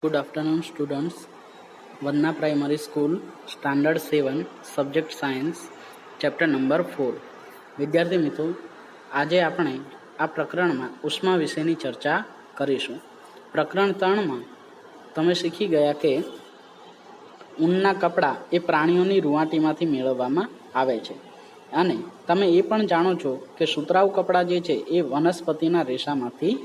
Good afternoon, students. Vanna Primary School, Standard 7, Subject Science, Chapter number 4. વિદ્યાર્થી મિત્રો, આજે આપણે આ પ્રકરણમાં ઉષ્મા વિશેની ચર્ચા કરીશું. પ્રકરણ 3માં તમે શીખી ગયા કે ઊનના કપડાં એ પ્રાણીઓની રૂંવાટીમાંથી મેળવવામાં આવે છે અને તમે એ પણ જાણો છો કે સુતરાઉ કપડાં જે છે એ વનસ્પતિના રેસામાંથી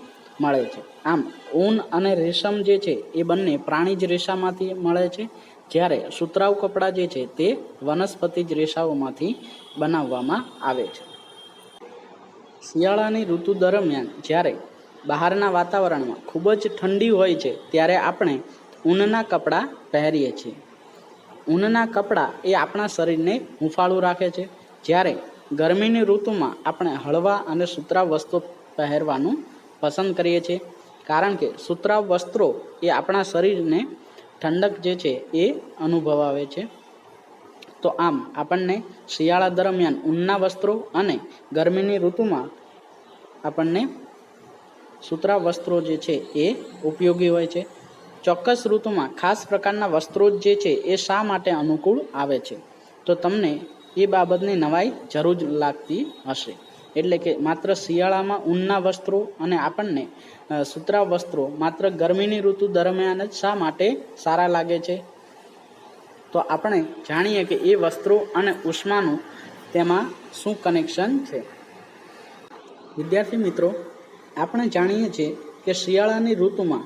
મળે છે. આમ ઊન અને રેશમ જે છે એ બંને પ્રાણીજ રેસામાંથી મળે છે, જ્યારે સુતરાઉ કપડાં જે છે તે વનસ્પતિજ રેસાઓમાંથી બનાવવામાં આવે છે. શિયાળાની ઋતુ દરમિયાન જ્યારે બહારના વાતાવરણમાં ખૂબ જ ઠંડી હોય છે ત્યારે આપણે ઊનના કપડાં પહેરીએ છીએ. ઊનના કપડાં એ આપણા શરીરને હૂંફાળું રાખે છે, જ્યારે ગરમીની ઋતુમાં આપણે હળવા અને સુતરાઉ વસ્ત્રો પહેરવાનું પસંદ કરીએ છીએ, કારણ કે સુતરાઉ વસ્ત્રો એ આપણા શરીરને ઠંડક જે છે એ અનુભવાવે છે. તો આમ આપણને શિયાળા દરમિયાન ઊનના વસ્ત્રો અને ગરમીની ઋતુમાં આપણને સુતરાઉ વસ્ત્રો જે છે એ ઉપયોગી હોય છે. ચોક્કસ ઋતુમાં ખાસ પ્રકારના વસ્ત્રો જે છે એ શા માટે અનુકૂળ આવે છે, તો તમને એ બાબતની નવાઈ જરૂર લાગતી હશે. એટલે કે માત્ર શિયાળામાં ઊનના વસ્ત્રો અને આપણને સુતરાઉ વસ્ત્રો માત્ર ગરમીની ઋતુ દરમિયાન જ શા માટે સારા લાગે છે, તો આપણે જાણીએ કે એ વસ્ત્રો અને ઉષ્માનું તેમાં શું કનેક્શન છે. વિદ્યાર્થી મિત્રો, આપણે જાણીએ છીએ કે શિયાળાની ઋતુમાં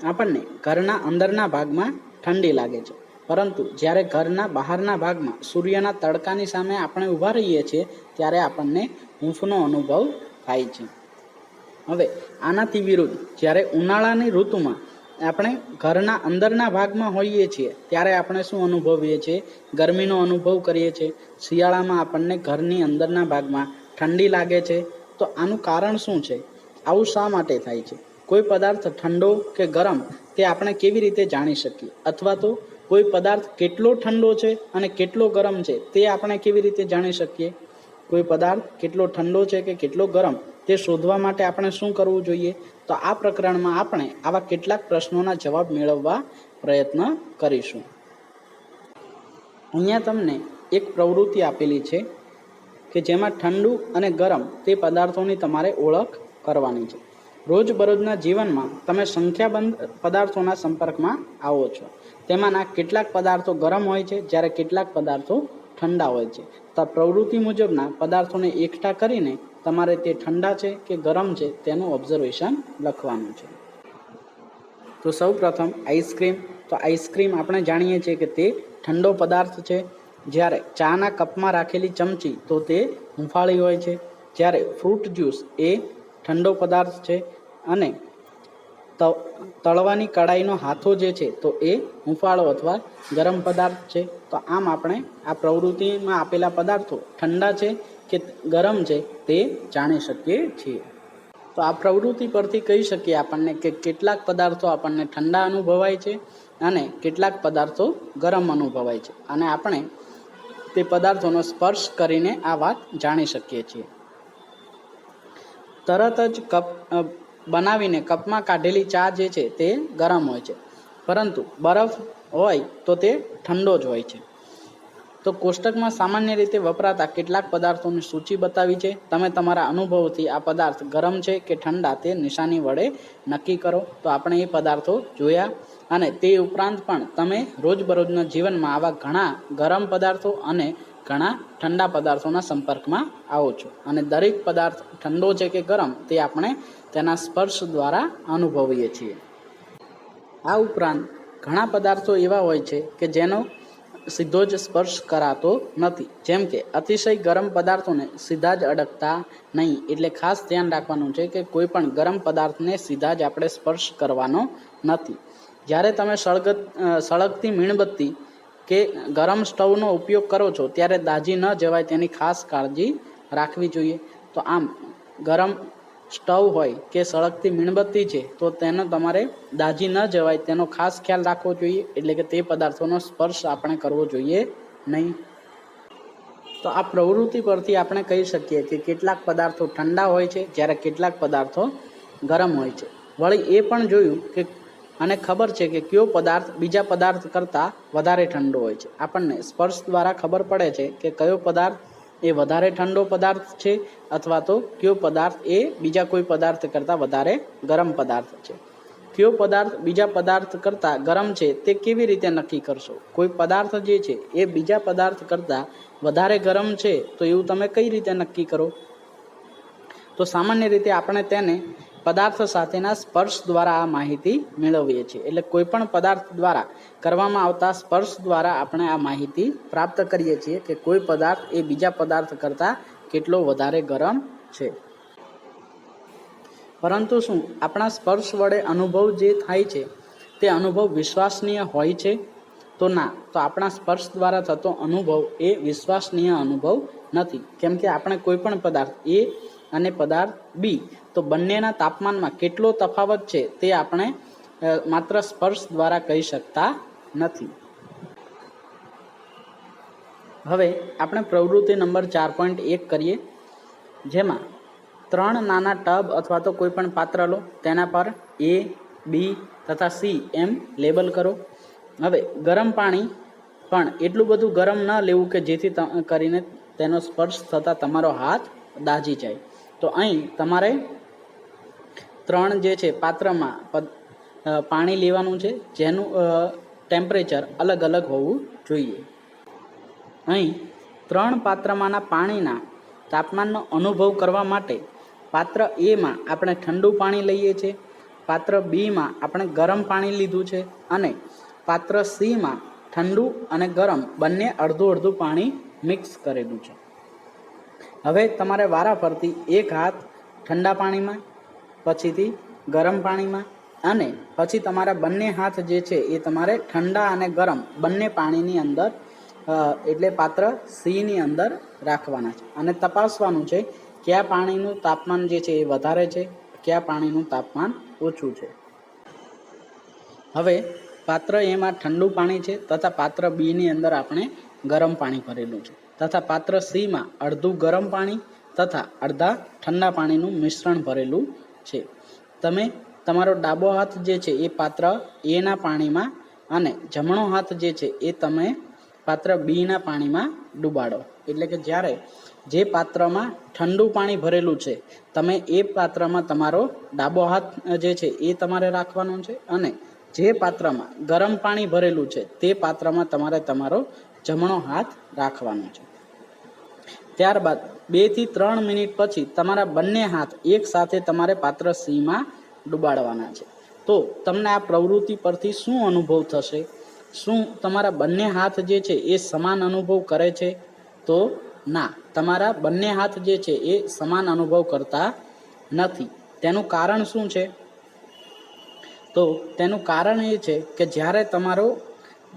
આપણને ઘરના અંદરના ભાગમાં ઠંડી લાગે છે, પરંતુ જ્યારે ઘરના બહારના ભાગમાં સૂર્યના તડકાની સામે આપણે ઊભા રહીએ છીએ ત્યારે આપણને હૂંફનો અનુભવ થાય છે. હવે આનાથી વિરુદ્ધ જ્યારે ઉનાળાની ઋતુમાં આપણે ઘરના અંદરના ભાગમાં હોઈએ છીએ ત્યારે આપણે શું અનુભવીએ છીએ? ગરમીનો અનુભવ કરીએ છીએ. શિયાળામાં આપણને ઘરની અંદરના ભાગમાં ઠંડી લાગે છે. તો આનું કારણ શું છે? આવું શા માટે થાય છે? કોઈ પદાર્થ ઠંડો કે ગરમ તે આપણે કેવી રીતે જાણી શકીએ? અથવા તો કોઈ પદાર્થ કેટલો ઠંડો છે અને કેટલો ગરમ છે તે આપણે કેવી રીતે જાણી શકીએ? કોઈ પદાર્થ કેટલો ઠંડો છે કે કેટલો ગરમ તે શોધવા માટે આપણે શું કરવું જોઈએ? તો આ પ્રકરણમાં આપણે આવા કેટલાક પ્રશ્નોના જવાબ મેળવવા પ્રયત્ન કરીશું. અહીંયા તમને એક પ્રવૃત્તિ આપેલી છે કે જેમાં ઠંડુ અને ગરમ તે પદાર્થોની તમારે ઓળખ કરવાની છે. રોજબરોજના જીવનમાં તમે સંખ્યાબંધ પદાર્થોના સંપર્કમાં આવો છો. તેમાંના કેટલાક પદાર્થો ગરમ હોય છે, જ્યારે કેટલાક પદાર્થો ઠંડા હોય છે. તો પ્રવૃત્તિ મુજબના પદાર્થોને એકઠા કરીને તમારે તે ઠંડા છે કે ગરમ છે તેનું ઓબ્ઝર્વેશન લખવાનું છે. તો સૌ પ્રથમ આઈસ્ક્રીમ. તો આઈસ્ક્રીમ આપણે જાણીએ છીએ કે તે ઠંડો પદાર્થ છે, જ્યારે ચાના કપમાં રાખેલી ચમચી તો તે હૂંફાળી હોય છે. જ્યારે ફ્રૂટ જ્યુસ એ ઠંડો પદાર્થ છે અને તળવાની કડાઈનો હાથો જે છે તો એ હૂંફાળો અથવા ગરમ પદાર્થ છે. તો આમ આપણે આ પ્રવૃત્તિમાં આપેલા પદાર્થો ઠંડા છે કે ગરમ છે તે જાણી શકીએ છીએ. તો આ પ્રવૃત્તિ પરથી કહી શકીએ આપણને કે કેટલાક પદાર્થો આપણને ઠંડા અનુભવાય છે અને કેટલાક પદાર્થો ગરમ અનુભવાય છે, અને આપણે તે પદાર્થોનો સ્પર્શ કરીને આ વાત જાણી શકીએ છીએ. તરત જ કપ બનાવીને કપમાં કાઢેલી ચા જે છે તે ગરમ હોય છે, પરંતુ બરફ હોય તો તે ઠંડો જ હોય છે. તો કોષ્ટકમાં સામાન્ય રીતે વપરાતા કેટલાક પદાર્થોની સૂચિ બતાવી છે. તમે તમારા અનુભવથી આ પદાર્થ ગરમ છે કે ઠંડા તે નિશાની વડે નક્કી કરો. તો આપણે એ પદાર્થો જોયા, અને તે ઉપરાંત પણ તમે રોજબરોજના જીવનમાં આવા ઘણા ગરમ પદાર્થો અને ઘણા ઠંડા પદાર્થોના સંપર્કમાં આવો છો, અને દરેક પદાર્થ ઠંડો છે કે ગરમ તે આપણે તેના સ્પર્શ દ્વારા અનુભવીએ છીએ. આ ઉપરાંત ઘણા પદાર્થો એવા હોય છે કે જેનો સીધો જ સ્પર્શ કરાતો નથી, જેમ કે અતિશય ગરમ પદાર્થોને સીધા જ અડકતા નહીં. એટલે ખાસ ધ્યાન રાખવાનું છે કે કોઈ પણ ગરમ પદાર્થને સીધા જ આપણે સ્પર્શ કરવાનો નથી. જ્યારે તમે સળગતી મીણબત્તી કે ગરમ સ્ટવનો ઉપયોગ કરો છો ત્યારે દાઝી ન જવાય તેની ખાસ કાળજી રાખવી જોઈએ. તો આમ ગરમ સ્ટવ હોય કે સળગતી મીણબત્તી છે તો તેનો તમારે દાઝી ન જવાય તેનો ખાસ ખ્યાલ રાખવો જોઈએ. એટલે કે તે પદાર્થોનો સ્પર્શ આપણે કરવો જોઈએ નહીં. તો આ પ્રવૃત્તિ પરથી આપણે કહી શકીએ કે કેટલાક પદાર્થો ઠંડા હોય છે જ્યારે કેટલાક પદાર્થો ગરમ હોય છે. વળી એ પણ જોયું કે અને ખબર છે કે કયો પદાર્થ બીજા પદાર્થ કરતાં વધારે ઠંડો હોય છે. આપણને સ્પર્શ દ્વારા ખબર પડે છે કે કયો પદાર્થ એ વધારે ઠંડો પદાર્થ છે અથવા તો કયો પદાર્થ એ બીજા કોઈ પદાર્થ કરતાં વધારે ગરમ પદાર્થ છે. કયો પદાર્થ બીજા પદાર્થ કરતાં ગરમ છે તે કેવી રીતે નક્કી કરશો? કોઈ પદાર્થ જે છે એ બીજા પદાર્થ કરતાં વધારે ગરમ છે તો એવું તમે કઈ રીતે નક્કી કરો? તો સામાન્ય રીતે આપણે તેને પદાર્થ સાથેના સ્પર્શ દ્વારા આ માહિતી મેળવીએ છીએ. એટલે કોઈ પણ પદાર્થ દ્વારા કરવામાં આવતા સ્પર્શ દ્વારા આપણે આ માહિતી પ્રાપ્ત કરીએ છીએ કે કોઈ પદાર્થ એ બીજા પદાર્થ કરતાં કેટલો વધારે ગરમ છે. પરંતુ શું આપણા સ્પર્શ વડે અનુભવ જે થાય છે તે અનુભવ વિશ્વસનીય હોય છે? તો ના. તો આપણા સ્પર્શ દ્વારા થતો અનુભવ એ વિશ્વસનીય અનુભવ નથી. કેમ કે આપણે કોઈ પણ પદાર્થ એ અને પદાર્થ બી તો બંનેના તાપમાનમાં કેટલો તફાવત છે તે આપણે માત્ર સ્પર્શ દ્વારા કહી શકતા નથી. હવે આપણે પ્રવૃત્તિ નંબર 4.1 કરીએ, જેમાં 3 નાના ટબ અથવા તો કોઈ પણ પાત્ર લો, તેના પર A, B તથા C એમ લેબલ કરો. હવે ગરમ પાણી પણ એટલું બધું ગરમ ન લેવું કે જેથી કરીને તેનો સ્પર્શ થતાં તમારો હાથ દાઝી જાય. તો અહીં તમારે 3 જે છે પાત્રમાં પાણી લેવાનું છે, જેનું ટેમ્પરેચર અલગ અલગ હોવું જોઈએ. અહીં 3 પાત્રમાંના પાણીના તાપમાનનો અનુભવ કરવા માટે પાત્ર એમાં આપણે ઠંડુ પાણી લઈએ છીએ, પાત્ર બીમાં આપણે ગરમ પાણી લીધું છે અને પાત્ર સીમાં ઠંડુ અને ગરમ બંને અડધું અડધું પાણી મિક્સ કરેલું છે. હવે તમારે વારાફરતી એક હાથ ઠંડા પાણીમાં, પછીથી ગરમ પાણીમાં અને પછી તમારા બંને હાથ જે છે એ તમારે ઠંડા અને ગરમ બંને પાણીની અંદર એટલે પાત્ર સીની અંદર રાખવાના છે અને તપાસવાનું છે કયા પાણીનું તાપમાન જે છે એ વધારે છે, કયા પાણીનું તાપમાન ઓછું છે. હવે પાત્ર એમાં ઠંડુ પાણી છે તથા પાત્ર બીની અંદર આપણે ગરમ પાણી ભરેલું છે તથા પાત્ર સીમાં અડધું ગરમ પાણી તથા અડધા ઠંડા પાણીનું મિશ્રણ ભરેલું છે. તમે તમારો ડાબો હાથ જે છે એ પાત્ર એના પાણીમાં અને જમણો હાથ જે છે એ તમે પાત્ર બીના પાણીમાં ડૂબાડો. એટલે કે જ્યારે જે પાત્રમાં ઠંડુ પાણી ભરેલું છે તમે એ પાત્રમાં તમારો ડાબો હાથ જે છે એ તમારે રાખવાનો છે અને જે પાત્રમાં ગરમ પાણી ભરેલું છે તે પાત્રમાં તમારે તમારો જમણો હાથ રાખવાનો છે. ત્યારબાદ 2 થી 3 મિનિટ પછી તમારા બંને હાથ એક સાથે તમારે પાત્ર સીમાં ડુબાડવાના છે. તો તમને આ પ્રવૃત્તિ પરથી શું અનુભવ થશે? શું તમારા બંને હાથ જે છે એ સમાન અનુભવ કરે છે? તો ના, તમારા બંને હાથ જે છે એ સમાન અનુભવ કરતા નથી. તેનું કારણ શું છે? તો તેનું કારણ એ છે કે જ્યારે તમારો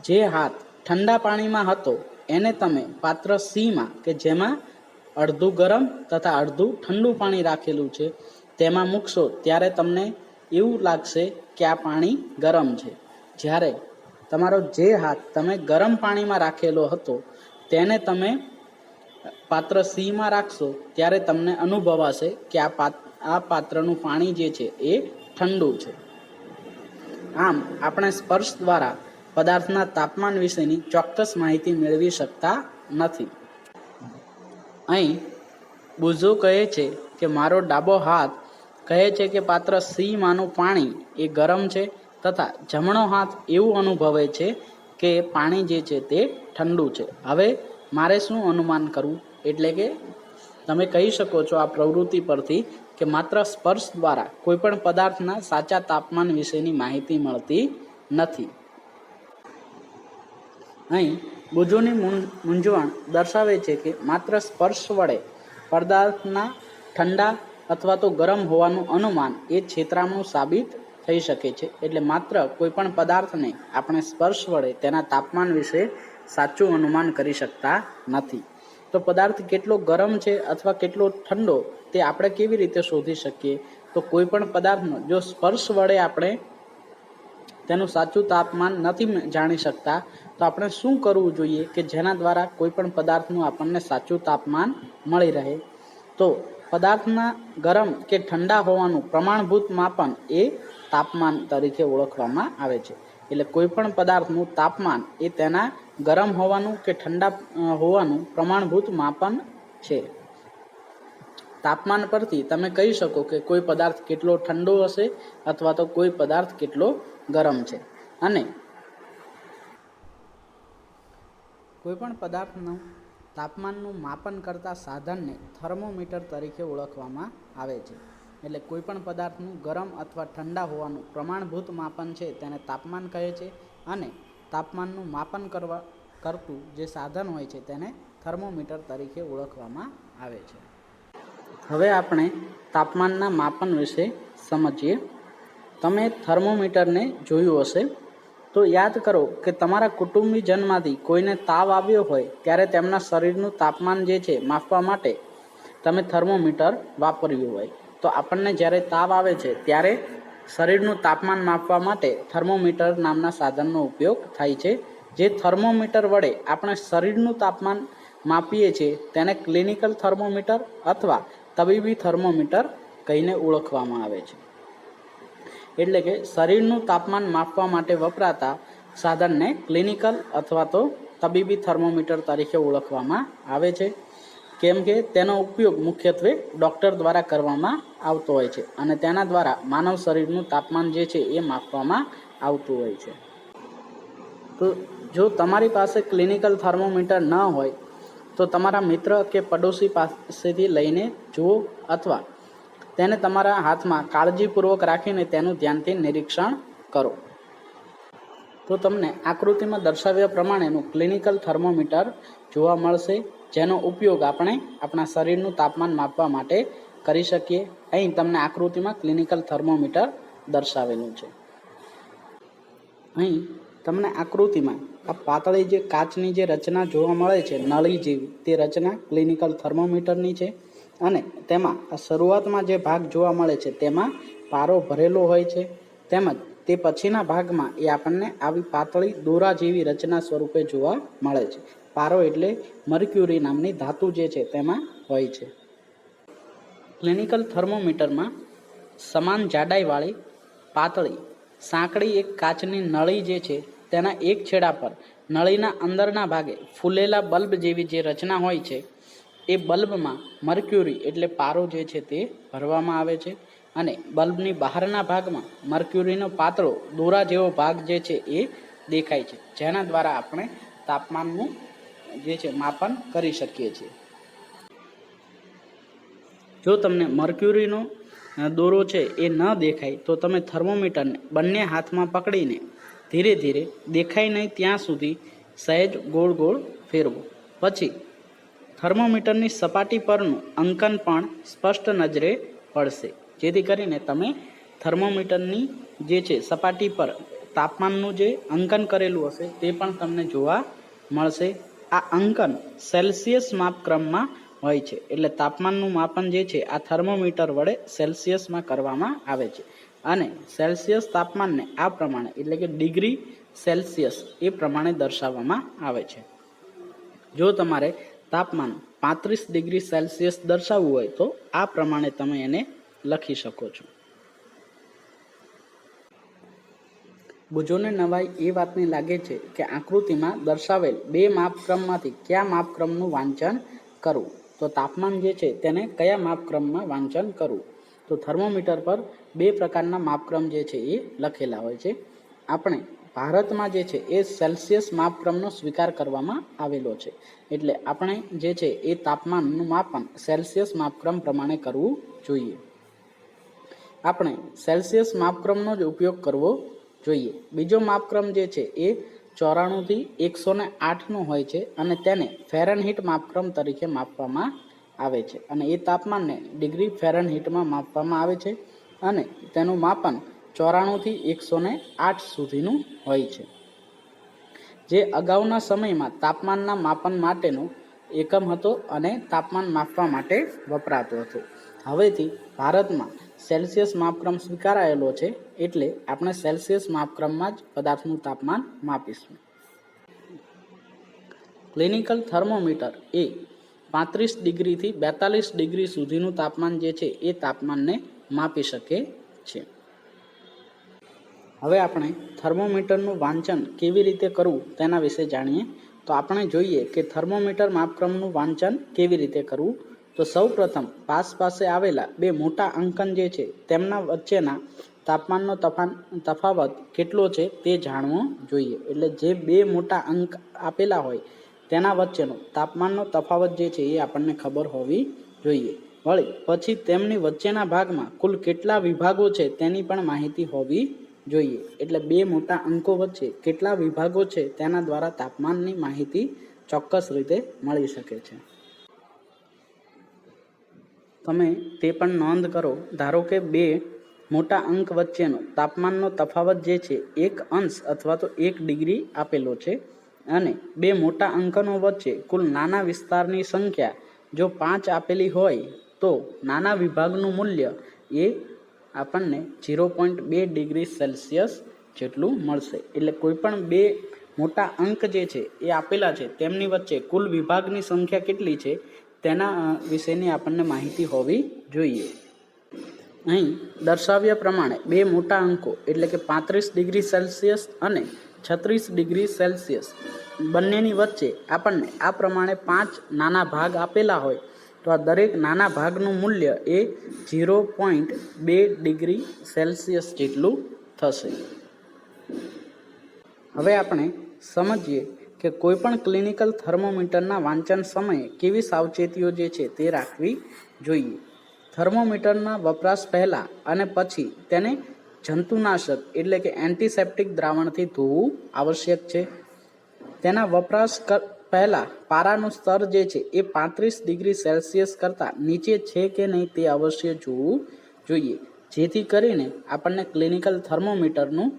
જે હાથ ઠંડા પાણીમાં હતો એને તમે પાત્ર સીમાં કે જેમાં અડધું ગરમ તથા અડધું ઠંડુ પાણી રાખેલું છે તેમાં મૂકશો ત્યારે તમને એવું લાગશે કે આ પાણી ગરમ છે. જ્યારે તમારો જે હાથ તમે ગરમ પાણીમાં રાખેલો હતો તેને તમે પાત્ર સીમાં રાખશો ત્યારે તમને અનુભવાશે કે આ પાત્રનું પાણી જે છે એ ઠંડુ છે. આમ આપણે સ્પર્શ દ્વારા પદાર્થના તાપમાન વિશેની ચોક્કસ માહિતી મેળવી શકતા નથી. અહીં બુઝો કહે છે કે મારો ડાબો હાથ કહે છે કે પાત્ર સીમાંનું પાણી એ ગરમ છે તથા જમણો હાથ એવું અનુભવે છે કે પાણી જે છે તે ઠંડુ છે. હવે મારે શું અનુમાન કરવું? એટલે કે તમે કહી શકો છો આ પ્રવૃત્તિ પરથી કે માત્ર સ્પર્શ દ્વારા કોઈ પણ પદાર્થના સાચા તાપમાન વિશેની માહિતી મળતી નથી. અહીં બુઝોની મૂંઝવણ દર્શાવે છે કે માત્ર સ્પર્શ વડે પદાર્થના ઠંડા અથવા તો ગરમ હોવાનું અનુમાન એ છેતરામણું સાબિત થઈ શકે છે. એટલે માત્ર કોઈ પણ પદાર્થને આપણે સ્પર્શ વડે તેના તાપમાન વિશે સાચું અનુમાન કરી શકતા નથી. તો પદાર્થ કેટલો ગરમ છે અથવા કેટલો ઠંડો તે આપણે કેવી રીતે શોધી શકીએ? તો કોઈ પણ પદાર્થનો જો સ્પર્શ વડે આપણે તેનું સાચું તાપમાન નથી જાણી શકતા તો આપણે શું કરવું જોઈએ કે જેના દ્વારા કોઈ પણ પદાર્થનું આપણને સાચું તાપમાન મળી રહે? તો પદાર્થના ગરમ કે ઠંડા હોવાનું પ્રમાણભૂત માપન એ તાપમાન તરીકે ઓળખવામાં આવે છે. એટલે કોઈ પણ પદાર્થનું તાપમાન એ તેના ગરમ હોવાનું કે ઠંડા હોવાનું પ્રમાણભૂત માપન છે. તાપમાન પરથી તમે કહી શકો કે કોઈ પદાર્થ કેટલો ઠંડો હશે અથવા તો કોઈ પદાર્થ કેટલો ગરમ છે. અને કોઈ પણ પદાર્થનું તાપમાનનું માપન કરતા સાધનને થર્મોમીટર તરીકે ઓળખવામાં આવે છે. એટલે કોઈ પણ પદાર્થનું ગરમ અથવા ઠંડા હોવાનું પ્રમાણભૂત માપન છે તેને તાપમાન કહે છે. અને તાપમાનનું માપન કરતું જે સાધન હોય છે તેને થર્મોમીટર તરીકે ઓળખવામાં આવે છે. હવે આપણે તાપમાનના માપન વિશે સમજીએ. તમે થર્મોમીટરને જોયું હશે તો યાદ કરો કે તમારા કુટુંબીજનમાંથી કોઈને તાવ આવ્યો હોય ત્યારે તેમના શરીરનું તાપમાન જે છે માપવા માટે તમે થર્મોમીટર વાપર્યું હોય. તો આપણને જ્યારે તાવ આવે છે ત્યારે શરીરનું તાપમાન માપવા માટે થર્મોમીટર નામના સાધનનો ઉપયોગ થાય છે. જે થર્મોમીટર વડે આપણે શરીરનું તાપમાન માપીએ છીએ તેને ક્લિનિકલ થર્મોમીટર અથવા તબીબી થર્મોમીટર કહીને ઓળખવામાં આવે છે. એટલે કે શરીરનું તાપમાન માપવા માટે વપરાતા સાધનને ક્લિનિકલ અથવા તો તબીબી થર્મોમીટર તરીકે ઓળખવામાં આવે છે. કેમ કે તેનો ઉપયોગ મુખ્યત્વે ડૉક્ટર દ્વારા કરવામાં આવતો હોય છે અને તેના દ્વારા માનવ શરીરનું તાપમાન જે છે એ માપવામાં આવતું હોય છે. તો જો તમારી પાસે ક્લિનિકલ થર્મોમીટર ન હોય તો તમારા મિત્ર કે પડોશી પાસેથી લઈને જુઓ અથવા તેને તમારા હાથમાં કાળજીપૂર્વક રાખીને તેનું ધ્યાનથી નિરીક્ષણ કરો. તો તમને આકૃતિમાં દર્શાવ્યા પ્રમાણેનું ક્લિનિકલ થર્મોમીટર જોવા મળશે, જેનો ઉપયોગ આપણે આપણા શરીરનું તાપમાન માપવા માટે કરી શકીએ. અહીં તમને આકૃતિમાં ક્લિનિકલ થર્મોમીટર દર્શાવેલું છે. અહીં તમને આકૃતિમાં આ પાતળી જે કાચની જે રચના જોવા મળે છે, નળી જેવી, તે રચના ક્લિનિકલ થર્મોમીટરની છે. અને તેમાં આ શરૂઆતમાં જે ભાગ જોવા મળે છે તેમાં પારો ભરેલો હોય છે, તેમજ તે પછીના ભાગમાં એ આપણને આવી પાતળી દોરા જેવી રચના સ્વરૂપે જોવા મળે છે. પારો એટલે મર્ક્યુરી નામની ધાતુ જે છે તેમાં હોય છે. ક્લિનિકલ થર્મોમીટરમાં સમાન જાડાઈવાળી પાતળી સાંકડી એક કાચની નળી જે છે તેના એક છેડા પર નળીના અંદરના ભાગે ફૂલેલા બલ્બ જેવી જે રચના હોય છે એ બલ્બમાં મર્ક્યુરી એટલે પારો જે છે તે ભરવામાં આવે છે. અને બલ્બની બહારના ભાગમાં મર્ક્યુરીનો પાતળો દોરા જેવો ભાગ જે છે એ દેખાય છે, જેના દ્વારા આપણે તાપમાનનું જે છે માપન કરી શકીએ છીએ. જો તમને મર્ક્યુરીનો દોરો છે એ ન દેખાય તો તમે થર્મોમીટરને બંને હાથમાં પકડીને ધીરે ધીરે દેખાય નહીં ત્યાં સુધી સહેજ ગોળ ગોળ ફેરવો. પછી થર્મોમીટરની સપાટી પરનું અંકન પણ સ્પષ્ટ નજરે પડશે, જેથી કરીને તમે થર્મોમીટરની જે છે સપાટી પર તાપમાનનું જે અંકન કરેલું હશે તે પણ તમને જોવા મળશે. આ અંકન સેલ્સિયસ માપક્રમમાં હોય છે. એટલે તાપમાનનું માપન જે છે આ થર્મોમીટર વડે સેલ્સિયસમાં કરવામાં આવે છે. અને સેલ્સિયસ તાપમાનને આ પ્રમાણે એટલે કે ડિગ્રી સેલ્સિયસ એ પ્રમાણે દર્શાવવામાં આવે છે. જો તમારે તાપમાન 35 ડિગ્રી સેલ્સિયસ દર્શાવવું હોય તો આ પ્રમાણે તમે એને લખી શકો છો. બુજોને નવાઈ એ વાતની લાગે છે કે આકૃતિમાં દર્શાવેલ બે માપક્રમમાંથી કયા માપક્રમનું વાંચન કરવું. તો તાપમાન જે છે તેને કયા માપક્રમમાં વાંચન કરવું. તો થર્મોમીટર પર બે પ્રકારના માપક્રમ જે છે એ લખેલા હોય છે. આપણે ભારતમાં જે છે એ સેલ્સિયસ માપક્રમનો સ્વીકાર કરવામાં આવેલો છે. એટલે આપણે જે છે એ તાપમાનનું માપન સેલ્સિયસ માપક્રમ પ્રમાણે કરવું જોઈએ. આપણે સેલ્સિયસ માપક્રમનો જ ઉપયોગ કરવો જોઈએ. બીજો માપક્રમ જે છે એ 94 થી 108નો હોય છે અને તેને ફેરનહીટ માપક્રમ તરીકે માપવામાં આવે છે. અને એ તાપમાનને ડિગ્રી ફેરનહીટમાં માપવામાં આવે છે અને તેનું માપન 94 થી 108 સુધીનું હોય છે. જે અગાઉના સમયમાં તાપમાનના માપન માટેનો એકમ હતો અને તાપમાન માપવા માટે વપરાતો હતો. હવેથી ભારતમાં સેલ્સિયસ માપક્રમ સ્વીકારાયેલો છે, એટલે આપણે સેલ્સિયસ માપક્રમમાં જ પદાર્થનું તાપમાન માપીશું. ક્લિનિકલ થર્મોમીટર એ 35 ડિગ્રીથી 42 ડિગ્રી સુધીનું તાપમાન જે છે એ તાપમાનને માપી શકે છે. હવે આપણે થર્મોમીટરનું વાંચન કેવી રીતે કરવું તેના વિશે જાણીએ. તો આપણે જોઈએ કે થર્મોમીટર માપક્રમનું વાંચન કેવી રીતે કરવું. તો સૌ પ્રથમ પાસે આવેલા બે મોટા અંકન જે છે તેમના વચ્ચેના તાપમાનનો તફાવત કેટલો છે તે જાણવો જોઈએ. એટલે જે બે મોટા અંક આપેલા હોય તેના વચ્ચેનો તાપમાનનો તફાવત જે છે એ આપણને ખબર હોવી જોઈએ. વળી પછી તેમની વચ્ચેના ભાગમાં કુલ કેટલા વિભાગો છે તેની પણ માહિતી હોવી જોઈએ. એટલે બે મોટા અંકો વચ્ચે કેટલા વિભાગો છે તેના દ્વારા તાપમાનની માહિતી ચોક્કસ રીતે મળી શકે છે. તમે તે પણ નોંધ કરો, ધારો કે બે મોટા અંક વચ્ચેનો તાપમાનનો તફાવત જે છે 1 અંશ અથવા તો 1 ડિગ્રી આપેલો છે અને બે મોટા અંકનો વચ્ચે કુલ નાના વિસ્તારની સંખ્યા જો 5 આપેલી હોય તો નાના વિભાગનું મૂલ્ય એ આપણને 0.2 ડિગ્રી સેલ્સિયસ જેટલું મળશે. એટલે કોઈ પણ બે મોટા અંક જે છે એ આપેલા છે તેમની વચ્ચે કુલ વિભાગની સંખ્યા કેટલી છે તેના વિશેની આપણને માહિતી હોવી જોઈએ. અહીં દર્શાવ્યા પ્રમાણે બે મોટા અંકો એટલે કે 35 ડિગ્રી સેલ્સિયસ અને 36 ડિગ્રી સેલ્સિયસ બંનેની વચ્ચે આપણને આ પ્રમાણે 5 નાના ભાગ આપેલા હોય તો આ દરેક નાના ભાગનું મૂલ્ય એ 0.2 ડિગ્રી સેલ્સિયસ જેટલું થશે. હવે આપણે સમજીએ કે કોઈપણ ક્લિનિકલ થર્મોમીટરના વાંચન સમયે કેવી સાવચેતીઓ જે છે તે રાખવી જોઈએ. થર્મોમીટરના વપરાશ પહેલાં અને પછી તેને જંતુનાશક એટલે કે એન્ટિસેપ્ટિક દ્રાવણથી ધોવું આવશ્યક છે. તેના વપરાશ પહેલાં પારાનું સ્તર જે છે એ 35 ડિગ્રી સેલ્સિયસ કરતાં નીચે છે કે નહીં તે અવશ્ય જોવું જોઈએ, જેથી કરીને આપણને ક્લિનિકલ થર્મોમીટરનું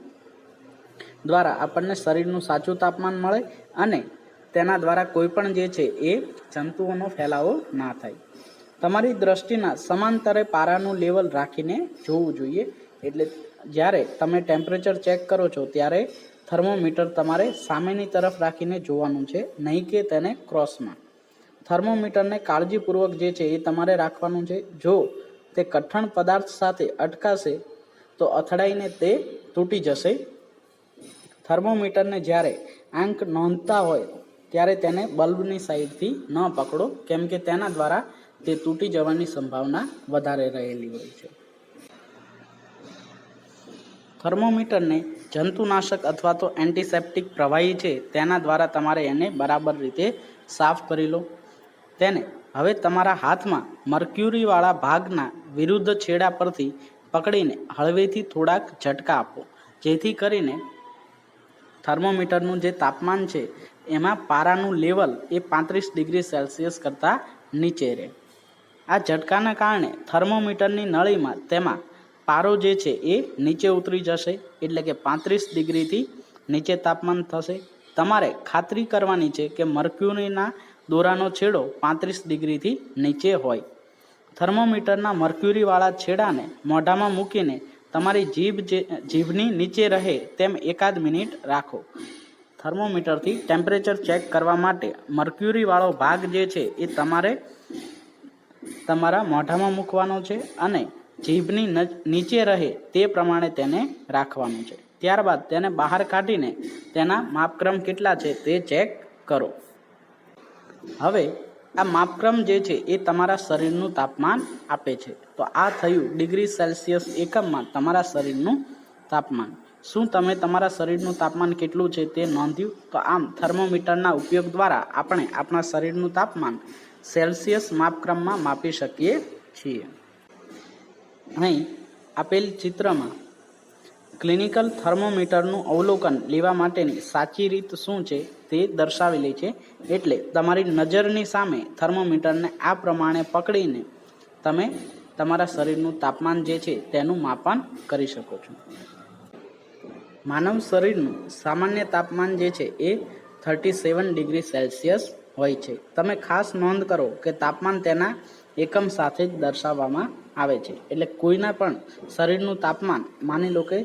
દ્વારા આપણને શરીરનું સાચું તાપમાન મળે અને તેના દ્વારા કોઈ પણ જે છે એ જંતુઓનો ફેલાવો ના થાય. તમારી દ્રષ્ટિના સમાંતરે પારાનું લેવલ રાખીને જોવું જોઈએ. એટલે જ્યારે તમે ટેમ્પરેચર ચેક કરો છો ત્યારે થર્મોમીટર તમારે સામેની તરફ રાખીને જોવાનું છે, નહીં કે તેને ક્રોસમાં. થર્મોમીટરને કાળજીપૂર્વક જે છે એ તમારે રાખવાનું છે. જો તે કઠણ પદાર્થ સાથે અટકાશે તો અથડાઈને તે તૂટી જશે. થર્મોમીટરને જ્યારે આંક નોંધતા હોય ત્યારે તેને બલ્બની સાઈડથી ન પકડો, કેમ કે તેના દ્વારા તે તૂટી જવાની સંભાવના વધારે રહેલી હોય છે. થર્મોમીટરને જંતુનાશક અથવા તો એન્ટિસેપ્ટિક પ્રવાહી છે તેના દ્વારા તમારે એને બરાબર રીતે સાફ કરી લો. તેને હવે તમારા હાથમાં મર્ક્યુરીવાળા ભાગના વિરુદ્ધ છેડા પરથી પકડીને હળવેથી થોડાક ઝટકા આપો, જેથી કરીને થર્મોમીટરનું જે તાપમાન છે એમાં પારાનું લેવલ એ 35 ડિગ્રી સેલ્સિયસ કરતાં નીચે રહે. આ ઝટકાના કારણે થર્મોમીટરની નળીમાં તેમાં પારો જે છે એ નીચે ઉતરી જશે, એટલે કે 35 ડિગ્રીથી નીચે તાપમાન થશે. તમારે ખાતરી કરવાની છે કે મર્ક્યુરીના દોરાનો છેડો 35 ડિગ્રીથી નીચે હોય. થર્મોમીટરના મર્ક્યુરીવાળા છેડાને મોઢામાં મૂકીને તમારી જીભની નીચે રહે તેમ 1 મિનિટ રાખો. થર્મોમીટરથી ટેમ્પરેચર ચેક કરવા માટે મર્ક્યુરીવાળો ભાગ જે છે એ તમારે તમારા મોઢામાં મૂકવાનો છે અને જીભની નીચે રહે તે પ્રમાણે તેને રાખવાનું છે. ત્યારબાદ તેને બહાર કાઢીને તેના માપક્રમ કેટલા છે તે ચેક કરો. હવે આ માપક્રમ જે છે એ તમારા શરીરનું તાપમાન આપે છે. તો આ થયું ડિગ્રી સેલ્સિયસ એકમમાં તમારા શરીરનું તાપમાન. શું તમે તમારા શરીરનું તાપમાન કેટલું છે તે નોંધ્યું? તો આમ થર્મોમીટરના ઉપયોગ દ્વારા આપણે આપણા શરીરનું તાપમાન સેલ્સિયસ માપક્રમમાં માપી શકીએ છીએ. અહીં આપેલ ચિત્રમાં ક્લિનિકલ થર્મોમીટરનું અવલોકન લેવા માટેની સાચી રીત શું છે તે દર્શાવેલી છે. એટલે તમારી નજરની સામે થર્મોમીટરને આ પ્રમાણે પકડીને તમે તમારા શરીરનું તાપમાન જે છે તેનું માપન કરી શકો છો. માનવ શરીરનું સામાન્ય તાપમાન જે છે એ 37 ડિગ્રી સેલ્સિયસ હોય છે. તમે ખાસ નોંધ કરો કે તાપમાન તેના એકમ સાથે જ દર્શાવવામાં આવે છે. એટલે કોઈના પણ શરીરનું તાપમાન માની લો કે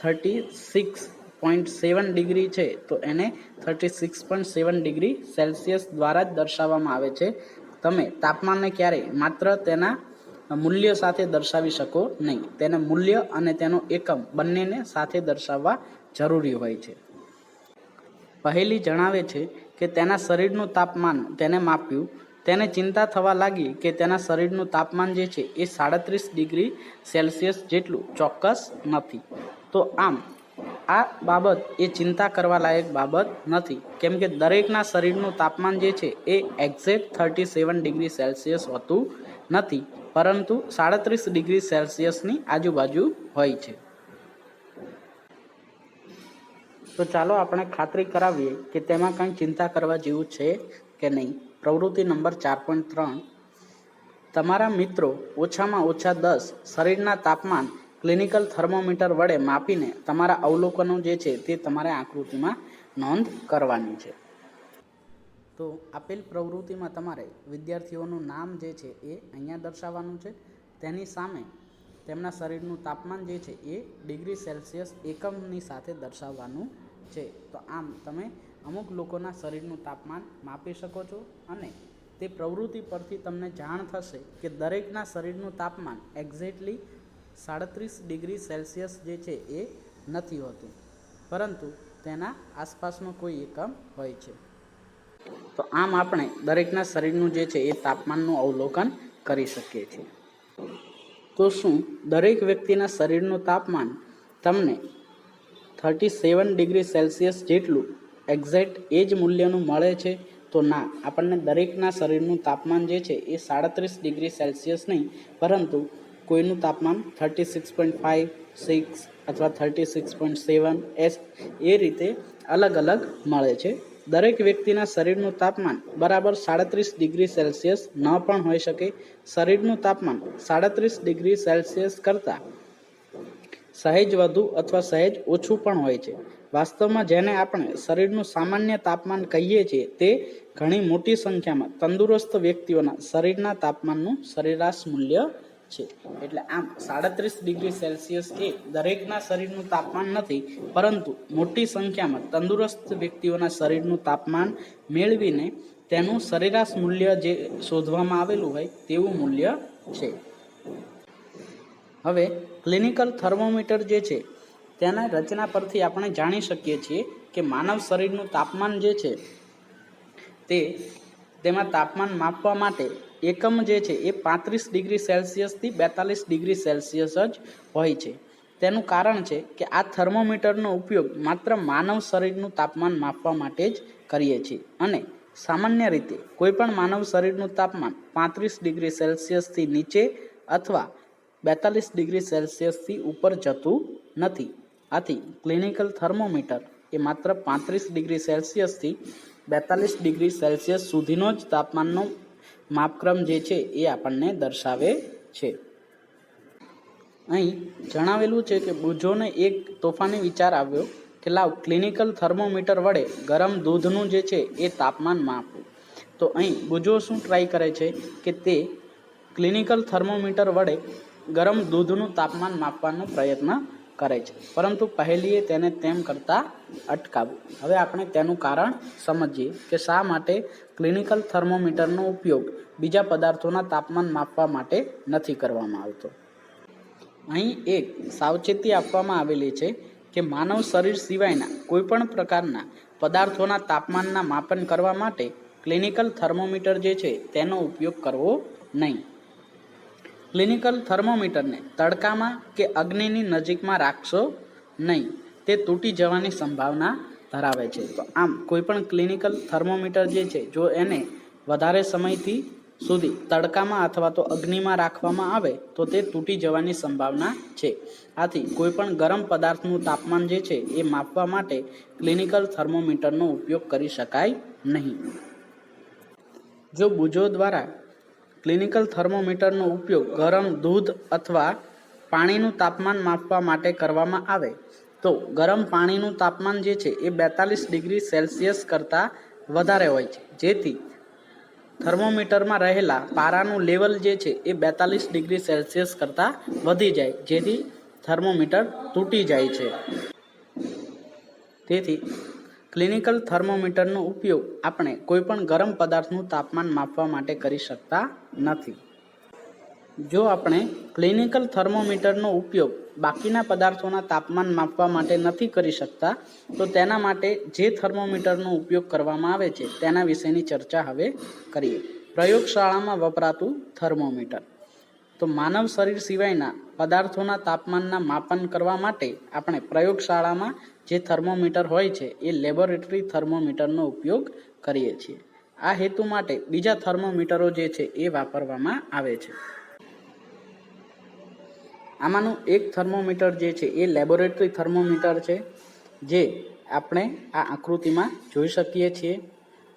36.7 ડિગ્રી છે તો એને 36.7 ડિગ્રી સેલ્સિયસ દ્વારા જ દર્શાવવામાં આવે છે. તમે તાપમાનને ક્યારેય માત્ર તેના મૂલ્ય સાથે દર્શાવી શકો નહીં. તેને મૂલ્ય અને તેનો એકમ બંનેને સાથે દર્શાવવા જરૂરી હોય છે. પહેલી જણાવે છે કે તેના શરીરનું તાપમાન તેને માપ્યું. તેને ચિંતા થવા લાગી કે તેના શરીરનું તાપમાન જે છે એ 37 ડિગ્રી સેલ્સિયસ જેટલું ચોક્કસ નથી. તો આમ આ બાબત એ ચિંતા કરવા લાયક બાબત નથી, કેમ કે દરેકના શરીરનું તાપમાન જે છે એ એક્ઝેક્ટ 37 ડિગ્રી સેલ્સિયસ હોતું નથી, પરંતુ 37 ડિગ્રી સેલ્સિયસની આજુબાજુ હોય છે. તો ચાલો આપણે ખાતરી કરાવીએ કે તેમાં કંઈ ચિંતા કરવા જેવું છે કે નહીં. પ્રવૃત્તિ નંબર 4.3. તમારા મિત્રો ઓછામાં ઓછા 10 શરીરના તાપમાન ક્લિનિકલ થર્મોમીટર વડે માપીને તમારા અવલોકનો જે છે તે તમારે આકૃતિમાં નોંધ કરવાની છે. તો આપેલ પ્રવૃત્તિમાં તમારે વિદ્યાર્થીઓનું નામ જે છે એ અહીંયા દર્શાવવાનું છે. તેની સામે તેમના શરીરનું તાપમાન જે છે એ ડિગ્રી સેલ્સિયસ એકમની સાથે દર્શાવવાનું છે. તો આમ તમે અમુક લોકોના શરીરનું તાપમાન માપી શકો છો અને તે પ્રવૃત્તિ પરથી તમને જાણ થશે કે દરેકના શરીરનું તાપમાન એક્ઝેક્ટલી 37 ડિગ્રી સેલ્સિયસ જે છે એ નથી હોતું, પરંતુ તેના આસપાસનો કોઈ એકમ હોય છે. તો આમ આપણે દરેકના શરીરનું જે છે એ તાપમાનનું અવલોકન કરી શકીએ છીએ. તો શું દરેક વ્યક્તિના શરીરનું તાપમાન તમને 37 ડિગ્રી સેલ્સિયસ જેટલું એક્ઝેક્ટ એ જ મૂલ્યનું મળે છે? તો ના, આપણને દરેકના શરીરનું તાપમાન જે છે એ 37 ડિગ્રી સેલ્સિયસ નહીં, પરંતુ કોઈનું તાપમાન 36.5, 6 અથવા 36.7 એ રીતે અલગ અલગ મળે છે. દરેક વ્યક્તિના શરીરનું તાપમાન બરાબર 37 ડિગ્રી સેલ્સિયસ ન પણ હોઈ શકે. શરીરનું તાપમાન 37 ડિગ્રી સેલ્સિયસ કરતાં સહેજ વધુ અથવા સહેજ ઓછું પણ હોય છે. વાસ્તવમાં જેને આપણે શરીરનું સામાન્ય તાપમાન કહીએ છીએ તે ઘણી મોટી સંખ્યામાં તંદુરસ્ત વ્યક્તિઓના શરીરના તાપમાનનું સરેરાશ મૂલ્ય છે. એટલે આમ 37 ડિગ્રી સેલ્સિયસ એ દરેકના શરીરનું તાપમાન નથી, પરંતુ મોટી સંખ્યામાં તંદુરસ્ત વ્યક્તિઓના શરીરનું તાપમાન મેળવીને તેનું સરેરાશ મૂલ્ય જે શોધવામાં આવેલું હોય તેવું મૂલ્ય છે. હવે ક્લિનિકલ થર્મોમીટર જે છે તેના રચના પરથી આપણે જાણી શકીએ છીએ કે માનવ શરીરનું તાપમાન જે છે તેમાં તાપમાન માપવા માટે એકમ જે છે એ 35 ડિગ્રી સેલ્સિયસથી 42 ડિગ્રી સેલ્સિયસ જ હોય છે. તેનું કારણ છે કે આ થર્મોમીટરનો ઉપયોગ માત્ર માનવ શરીરનું તાપમાન માપવા માટે જ કરીએ છીએ અને સામાન્ય રીતે કોઈપણ માનવ શરીરનું તાપમાન 35 ડિગ્રી સેલ્સિયસથી નીચે અથવા 42 ડિગ્રી સેલ્સિયસથી ઉપર જતું નથી. આથી ક્લિનિકલ થર્મોમીટર એ માત્ર 35 ડિગ્રી સેલ્સિયસથી 42 ડિગ્રી સેલ્સિયસ સુધીનો જ તાપમાનનો માપક્રમ જે છે એ આપણને દર્શાવે છે. અહીં જણાવેલું છે કે બુજોને એક તોફાની વિચાર આવ્યો કે લાવ ક્લિનિકલ થર્મોમીટર વડે ગરમ દૂધનું જે છે એ તાપમાન માપવું. તો અહીં બુજો શું ટ્રાય કરે છે કે તે ક્લિનિકલ થર્મોમીટર વડે ગરમ દૂધનું તાપમાન માપવાનો પ્રયત્ન કરે છે, પરંતુ પહેલીએ તેને તેમ કરતાં અટકાવ્યું. હવે આપણે તેનું કારણ સમજીએ કે શા માટે ક્લિનિકલ થર્મોમીટરનો ઉપયોગ બીજા પદાર્થોના તાપમાન માપવા માટે નથી કરવામાં આવતો. અહીં એક સાવચેતી આપવામાં આવેલી છે કે માનવ શરીર સિવાયના કોઈપણ પ્રકારના પદાર્થોના તાપમાનના માપન કરવા માટે ક્લિનિકલ થર્મોમીટર જે છે તેનો ઉપયોગ કરવો નહીં. ક્લિનિકલ થર્મોમીટરને તડકામાં કે અગ્નિની નજીકમાં રાખશો નહીં, તે તૂટી જવાની સંભાવના ધરાવે છે. તો આમ કોઈપણ ક્લિનિકલ થર્મોમીટર જે છે જો એને વધારે સમયથી સુધી તડકામાં અથવા તો અગ્નિમાં રાખવામાં આવે તો તે તૂટી જવાની સંભાવના છે. આથી કોઈપણ ગરમ પદાર્થનું તાપમાન જે છે એ માપવા માટે ક્લિનિકલ થર્મોમીટરનો ઉપયોગ કરી શકાય નહીં. જો બુજો દ્વારા ક્લિનિકલ થર્મોમીટરનો ઉપયોગ ગરમ દૂધ અથવા પાણીનું તાપમાન માપવા માટે કરવામાં આવે તો ગરમ પાણીનું તાપમાન જે છે એ 42 ડિગ્રી સેલ્સિયસ કરતાં વધારે હોય છે, જેથી થર્મોમીટરમાં રહેલા પારાનું લેવલ જે છે એ 42 ડિગ્રી સેલ્સિયસ કરતાં વધી જાય, જેથી થર્મોમીટર તૂટી જાય છે. તેથી ક્લિનિકલ થર્મોમીટરનો ઉપયોગ આપણે કોઈપણ ગરમ પદાર્થનું તાપમાન માપવા માટે કરી શકતા નથી. જો આપણે ક્લિનિકલ થર્મોમીટરનો ઉપયોગ બાકીના પદાર્થોના તાપમાન માપવા માટે નથી કરી શકતા તો તેના માટે જે થર્મોમીટરનો ઉપયોગ કરવામાં આવે છે તેના વિશેની ચર્ચા હવે કરીએ. પ્રયોગશાળામાં વપરાતું થર્મોમીટર. તો માનવ શરીર સિવાયના પદાર્થોના તાપમાનના માપન કરવા માટે આપણે પ્રયોગશાળામાં જે થર્મોમીટર હોય છે એ લેબોરેટરી થર્મોમીટરનો ઉપયોગ કરીએ છીએ. આ હેતુ માટે બીજા થર્મોમીટરો જે છે એ વાપરવામાં આવે છે. આમાંનું એક થર્મોમીટર જે છે એ લેબોરેટરી થર્મોમીટર છે, જે આપણે આ આકૃતિમાં જોઈ શકીએ છીએ.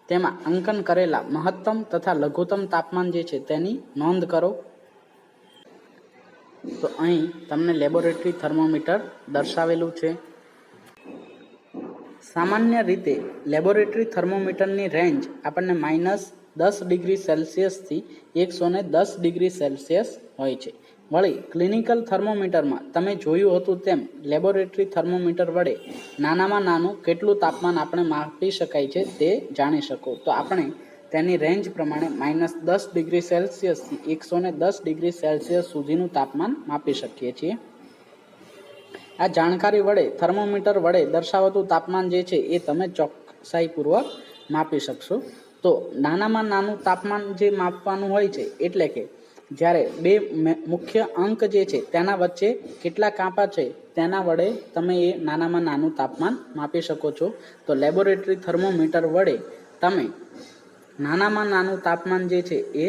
તેમાં અંકન કરેલા મહત્તમ તથા લઘુત્તમ તાપમાન જે છે તેની નોંધ કરો. તો અહીં તમને લેબોરેટરી થર્મોમીટર દર્શાવેલું છે. સામાન્ય રીતે લેબોરેટરી થર્મોમીટરની રેન્જ આપણને -10 ડિગ્રી સેલ્સિયસથી 110 ડિગ્રી સેલ્સિયસ હોય છે. વળી ક્લિનિકલ થર્મોમીટરમાં તમે જોયું હતું તેમ લેબોરેટરી થર્મોમીટર વડે નાનામાં નાનું કેટલું તાપમાન આપણે માપી શકાય છે તે જાણી શકો. તો આપણે તેની રેન્જ પ્રમાણે -10 ડિગ્રી સેલ્સિયસથી 110 ડિગ્રી સેલ્સિયસ સુધીનું તાપમાન માપી શકીએ છીએ. આ જાણકારી વડે થર્મોમીટર વડે દર્શાવાતું તાપમાન જે છે એ તમે ચોકસાઈપૂર્વક માપી શકશો. તો નાનામાં નાનું તાપમાન જે માપવાનું હોય છે એટલે કે જ્યારે બે મુખ્ય અંક જે છે તેના વચ્ચે કેટલા કાંપા છે તેના વડે તમે એ નાનામાં નાનું તાપમાન માપી શકો છો. તો લેબોરેટરી થર્મોમીટર વડે તમે નાનામાં નાનું તાપમાન જે છે એ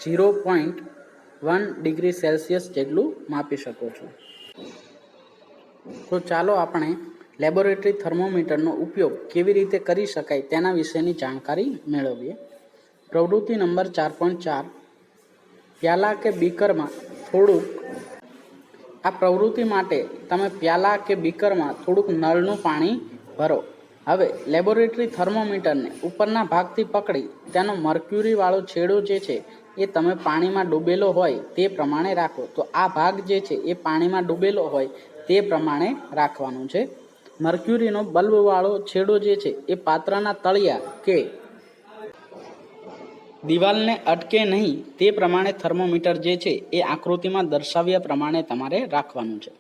0.1 ડિગ્રી સેલ્સિયસ જેટલું માપી શકો છો. તો ચાલો આપણે લેબોરેટરી થર્મોમીટરનો ઉપયોગ કેવી રીતે કરી શકાય તેના વિશેની જાણકારી મેળવીએ. પ્રવૃત્તિ નંબર 4.4. પ્યાલા કે બીકરમાં થોડુંક. આ પ્રવૃત્તિ માટે તમે પ્યાલા કે બીકરમાં થોડુંક નળનું પાણી ભરો. હવે લેબોરેટરી થર્મોમીટરને ઉપરના ભાગથી પકડી તેનો મર્ક્યુરીવાળો છેડો જે છે એ તમે પાણીમાં ડૂબેલો હોય તે પ્રમાણે રાખો. તો આ ભાગ જે છે એ પાણીમાં ડૂબેલો હોય તે પ્રમાણે રાખવાનું છે. મર્ક્યુરીનો બલ્બવાળો છેડો જે છે એ પાત્રના તળિયા કે દિવાલને અટકે નહીં તે પ્રમાણે થર્મોમીટર જે છે એ આકૃતિમાં દર્શાવ્યા પ્રમાણે તમારે રાખવાનું છે.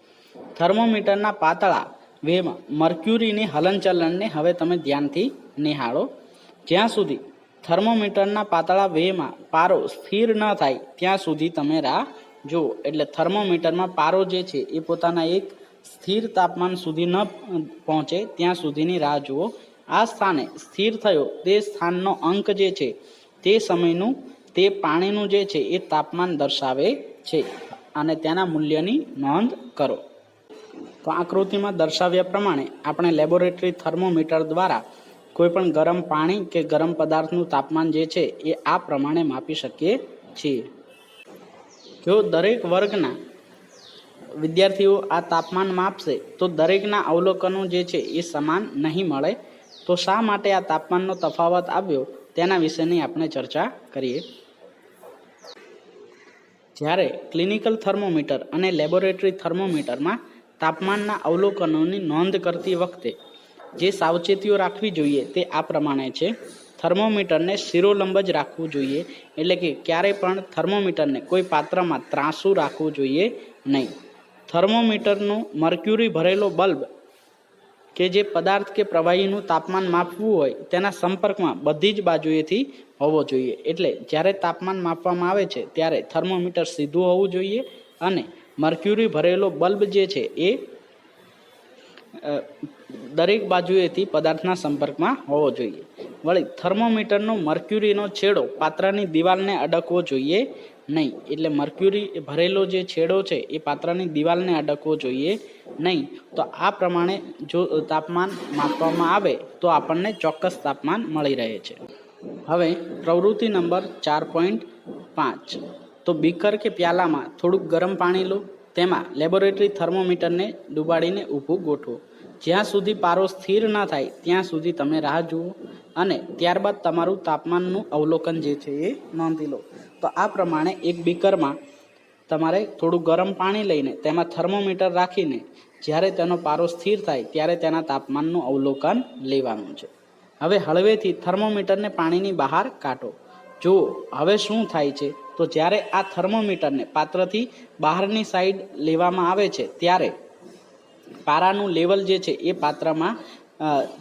થર્મોમીટરના પાતળા વેમાં મર્ક્યુરીની હલનચલનને હવે તમે ધ્યાનથી નિહાળો. જ્યાં સુધી થર્મોમીટરના પાતળા વેમાં પારો સ્થિર ન થાય ત્યાં સુધી તમે રાહ જુઓ. એટલે થર્મોમીટરમાં પારો જે છે એ પોતાના એક સ્થિર તાપમાન સુધી ન પહોંચે ત્યાં સુધીની રાહ જુઓ. આ સ્થાને સ્થિર થયો તે સ્થાનનો અંક જે છે તે સમયનું તે પાણીનું જે છે એ તાપમાન દર્શાવે છે અને તેના મૂલ્યની નોંધ કરો. તો આકૃતિમાં દર્શાવ્યા પ્રમાણે આપણે લેબોરેટરી થર્મોમીટર દ્વારા કોઈપણ ગરમ પાણી કે ગરમ પદાર્થનું તાપમાન જે છે એ આ પ્રમાણે માપી શકીએ છીએ. જો દરેક વર્ગના વિદ્યાર્થીઓ આ તાપમાન માપશે તો દરેકના અવલોકનો જે છે એ સમાન નહીં મળે. તો શા માટે આ તાપમાનનો તફાવત આવ્યો તેના વિશેની આપણે ચર્ચા કરીએ. જ્યારે ક્લિનિકલ થર્મોમીટર અને લેબોરેટરી થર્મોમીટરમાં તાપમાનના અવલોકનોની નોંધ કરતી વખતે જે સાવચેતીઓ રાખવી જોઈએ તે આ પ્રમાણે છે. થર્મોમીટરને શિરોલંબ જ રાખવું જોઈએ. એટલે કે ક્યારેય પણ થર્મોમીટરને કોઈ પાત્રમાં ત્રાંસું રાખવું જોઈએ નહીં. થર્મોમીટરનું મર્ક્યુરી ભરેલો બલ્બ કે જે પદાર્થ કે પ્રવાહીનું તાપમાન માપવું હોય તેના સંપર્કમાં બધી જ બાજુએથી હોવો જોઈએ. એટલે જ્યારે તાપમાન માપવામાં આવે છે ત્યારે થર્મોમીટર સીધું હોવું જોઈએ અને મર્ક્યુરી ભરેલો બલ્બ જે છે એ દરેક બાજુએથી પદાર્થના સંપર્કમાં હોવો જોઈએ. વળી થર્મોમીટરનો મર્ક્યુરીનો છેડો પાત્રની દિવાલને અડકવો જોઈએ નહીં. એટલે મર્ક્યુરી ભરેલો જે છેડો છે એ પાત્રની દિવાલને અડકવો જોઈએ નહીં. તો આ પ્રમાણે જો તાપમાન માપવામાં આવે તો આપણને ચોક્કસ તાપમાન મળી રહે છે. હવે પ્રવૃત્તિ નંબર 4.5. તો બીકર કે પ્યાલામાં થોડુંક ગરમ પાણી લો. તેમાં લેબોરેટરી થર્મોમીટરને ડૂબાડીને ઊભું ગોઠવો. જ્યાં સુધી પારો સ્થિર ન થાય ત્યાં સુધી તમે રાહ જુઓ અને ત્યારબાદ તમારું તાપમાનનું અવલોકન જે છે એ નોંધી લો. તો આ પ્રમાણે એક બીકરમાં તમારે થોડું ગરમ પાણી લઈને તેમાં થર્મોમીટર રાખીને જ્યારે તેનો પારો સ્થિર થાય ત્યારે તેના તાપમાનનું અવલોકન લેવાનું છે. હવે હળવેથી થર્મોમીટરને પાણીની બહાર કાઢો. જુઓ હવે શું થાય છે. તો જ્યારે આ થર્મોમીટરને પાત્રથી બહારની સાઈડ લેવામાં આવે છે ત્યારે પારાનું લેવલ જે છે એ પાત્રમાં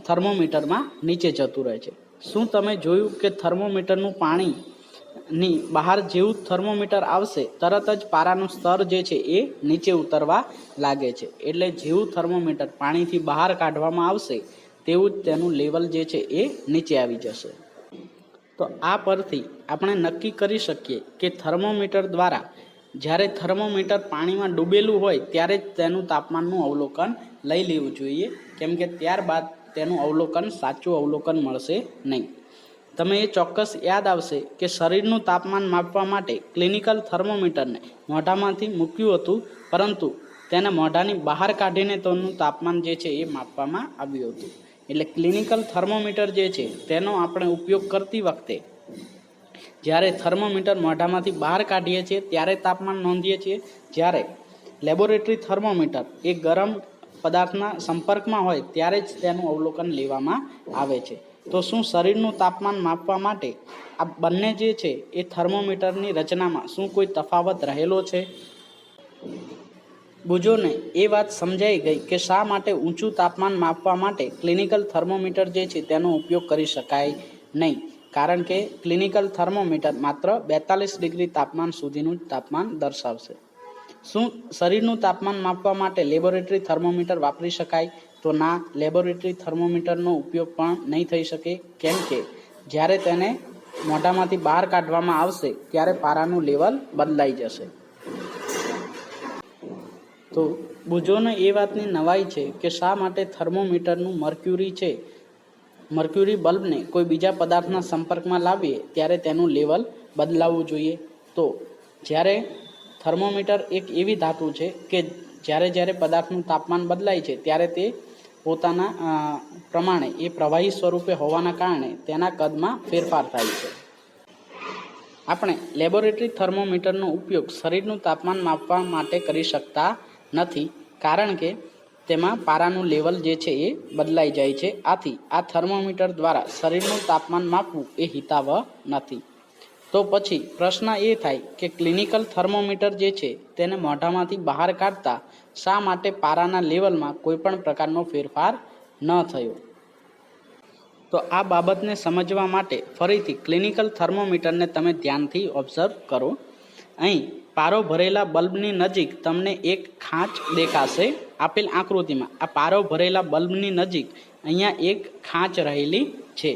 થર્મોમીટરમાં નીચે જતું રહે છે. શું તમે જોયું કે થર્મોમીટરનું પાણીની બહાર જેવું થર્મોમીટર આવશે તરત જ પારાનું સ્તર જે છે એ નીચે ઉતરવા લાગે છે. એટલે જેવું થર્મોમીટર પાણીથી બહાર કાઢવામાં આવશે તેવું જ તેનું લેવલ જે છે એ નીચે આવી જશે. તો આ પરથી આપણે નક્કી કરી શકીએ કે થર્મોમીટર દ્વારા જ્યારે થર્મોમીટર પાણીમાં ડૂબેલું હોય ત્યારે જ તેનું તાપમાનનું અવલોકન લઈ લેવું જોઈએ, કેમ કે ત્યારબાદ તેનું અવલોકન સાચું અવલોકન મળશે નહીં. તમે એ ચોક્કસ યાદ આવશે કે શરીરનું તાપમાન માપવા માટે ક્લિનિકલ થર્મોમીટરને મોઢામાંથી મૂક્યું હતું, પરંતુ તેને મોઢાની બહાર કાઢીને તેનું તાપમાન જે છે એ માપવામાં આવ્યું હતું. એટલે ક્લિનિકલ થર્મોમીટર જે છે તેનો આપણે ઉપયોગ કરતી વખતે જ્યારે થર્મોમીટર મોઢામાંથી બહાર કાઢીએ છીએ ત્યારે તાપમાન નોંધીએ છીએ, જ્યારે લેબોરેટરી થર્મોમીટર એ ગરમ પદાર્થના સંપર્કમાં હોય ત્યારે જ તેનું અવલોકન લેવામાં આવે છે. તો શું શરીરનું તાપમાન માપવા માટે આ બંને જે છે એ થર્મોમીટરની રચનામાં શું કોઈ તફાવત રહેલો છે? બુજોને એ વાત સમજાઈ ગઈ કે શા માટે ઊંચું તાપમાન માપવા માટે ક્લિનિકલ થર્મોમીટર જે છે તેનો ઉપયોગ કરી શકાય નહીં, કારણ કે ક્લિનિકલ થર્મોમીટર માત્ર 42 ડિગ્રી તાપમાન સુધીનું તાપમાન દર્શાવશે. શું શરીરનું તાપમાન માપવા માટે લેબોરેટરી થર્મોમીટર વાપરી શકાય? તો ના, લેબોરેટરી થર્મોમીટરનો ઉપયોગ પણ નહીં થઈ શકે, કેમ કે જ્યારે તેને મોઢામાંથી બહાર કાઢવામાં આવશે ત્યારે પારાનું લેવલ બદલાઈ જશે. તો બુજોને એ વાતની નવાઈ છે કે શા માટે થર્મોમીટરનું મર્ક્યુરી બલ્બને કોઈ બીજા પદાર્થના સંપર્કમાં લાવીએ ત્યારે તેનું લેવલ બદલાવવું જોઈએ. તો જ્યારે થર્મોમીટર એક એવી ધાતુ છે કે જ્યારે પદાર્થનું તાપમાન બદલાય છે ત્યારે તે પોતાના પ્રમાણે એ પ્રવાહી સ્વરૂપે હોવાના કારણે તેના કદમાં ફેરફાર થાય છે. આપણે લેબોરેટરી થર્મોમીટરનો ઉપયોગ શરીરનું તાપમાન માપવા માટે કરી શકતા નથી, કારણ કે તેમાં પારાનું લેવલ જે છે એ બદલાઈ જાય છે. આથી આ થર્મોમીટર દ્વારા શરીરનું તાપમાન માપવું એ હિતાવહ નથી. તો પછી પ્રશ્ન એ થાય કે ક્લિનિકલ થર્મોમીટર જે છે તેને મોઢામાંથી બહાર કાઢતા શા માટે પારાના લેવલમાં કોઈ પણ પ્રકારનો ફેરફાર ન થયો? તો આ બાબતને સમજવા માટે ફરીથી ક્લિનિકલ થર્મોમીટરને તમે ધ્યાનથી ઓબ્ઝર્વ કરો. અહીં પારો ભરેલા બલ્બની નજીક તમને એક ખાંચ દેખાશે. આપેલ આકૃતિમાં આ પારો ભરેલા બલ્બની નજીક અહીંયા એક ખાંચ રહેલી છે.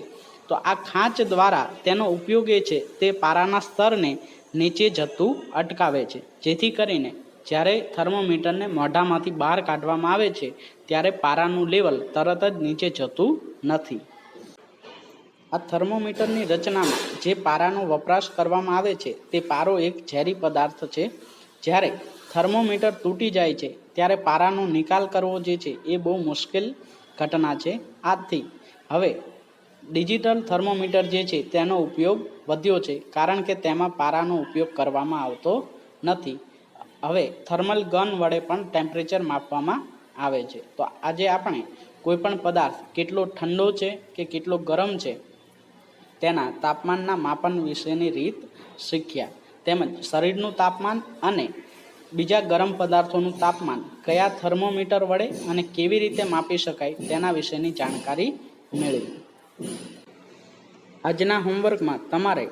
તો આ ખાંચ દ્વારા તેનો ઉપયોગ એ છે તે પારાના સ્તરને નીચે જતું અટકાવે છે, જેથી કરીને જ્યારે થર્મોમીટરને મોઢામાંથી બહાર કાઢવામાં આવે છે ત્યારે પારાનું લેવલ તરત જ નીચે જતું નથી. આ થર્મોમીટરની રચનામાં જે પારાનો વપરાશ કરવામાં આવે છે તે પારો એક ઝેરી પદાર્થ છે. જ્યારે થર્મોમીટર તૂટી જાય છે ત્યારે પારાનો નિકાલ કરવો જે છે એ બહુ મુશ્કેલ ઘટના છે. આથી હવે ડિજિટલ થર્મોમીટર જે છે તેનો ઉપયોગ વધ્યો છે, કારણ કે તેમાં પારાનો ઉપયોગ કરવામાં આવતો નથી. હવે થર્મલ ગન વડે પણ ટેમ્પરેચર માપવામાં આવે છે. તો આજે આપણે કોઈપણ પદાર્થ કેટલો ઠંડો છે કે કેટલો ગરમ છે તેના તાપમાનના માપન વિશેની રીત શીખ્યા, તેમજ શરીરનું તાપમાન અને બીજા ગરમ પદાર્થોનું તાપમાન કયા થર્મોમીટર વડે અને કેવી રીતે માપી શકાય તેના વિશેની જાણકારી મેળવી. આજના હોમવર્કમાં તમારે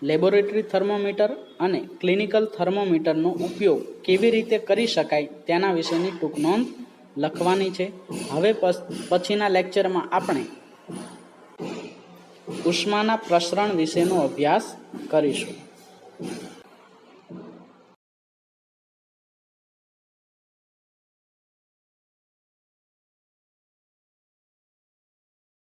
લેબોરેટરી થર્મોમીટર અને ક્લિનિકલ થર્મોમીટરનો ઉપયોગ કેવી રીતે કરી શકાય તેના વિશેની ટૂંક નોંધ લખવાની છે. હવે પછીના લેક્ચરમાં આપણે ઉષ્માના પ્રસરણ વિશેનો અભ્યાસ કરીશું.